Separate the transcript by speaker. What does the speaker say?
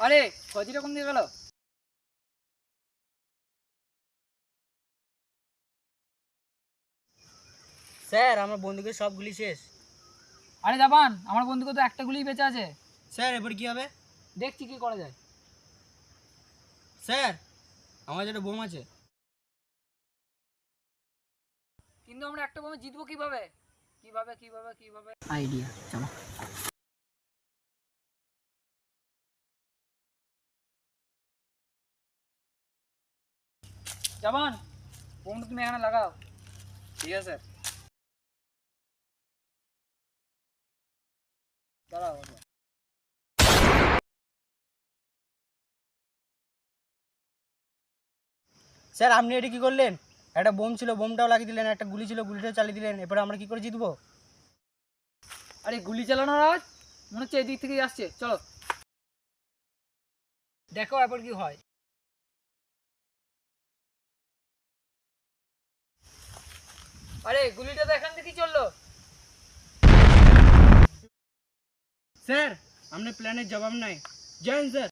Speaker 1: আরে ফজিটা কোন দিকে গেল?
Speaker 2: স্যার আমার বন্দুকের সব গুলি শেষ।
Speaker 1: আরে জাপান, আমার বন্ধুকে তো একটা গুলিই বেঁচে আছে।
Speaker 2: স্যার এবার কি হবে?
Speaker 1: দেখছি কি করা যায়।
Speaker 2: স্যার আমার যেটা বোম আছে।
Speaker 1: কিন্তু আমরা একটা বোমে জিতবো কিভাবে? কিভাবে কিভাবে কিভাবে আইডিয়া, চলো। জাপান, বোমটা তুমি এখানে লাগাও। ঠিক আছে স্যার। দাঁড়াও।
Speaker 2: স্যার আপনি এটা কি করলেন? একটা বোম ছিল, বোমটাও লাগিয়ে দিলেন, একটা গুলি ছিল, গুলিটাও চালিয়ে দিলেন। এরপরে আমরা কি করে জিতবো?
Speaker 1: আরে গুলি চালানোর আওয়াজ মনে হচ্ছে এদিক থেকেই আসছে, চলো দেখো এরপর কি হয়। আরে গুলিটা তো এখান থেকেই চললো।
Speaker 2: স্যার আপনার প্ল্যানের জবাব নাই। Join sir.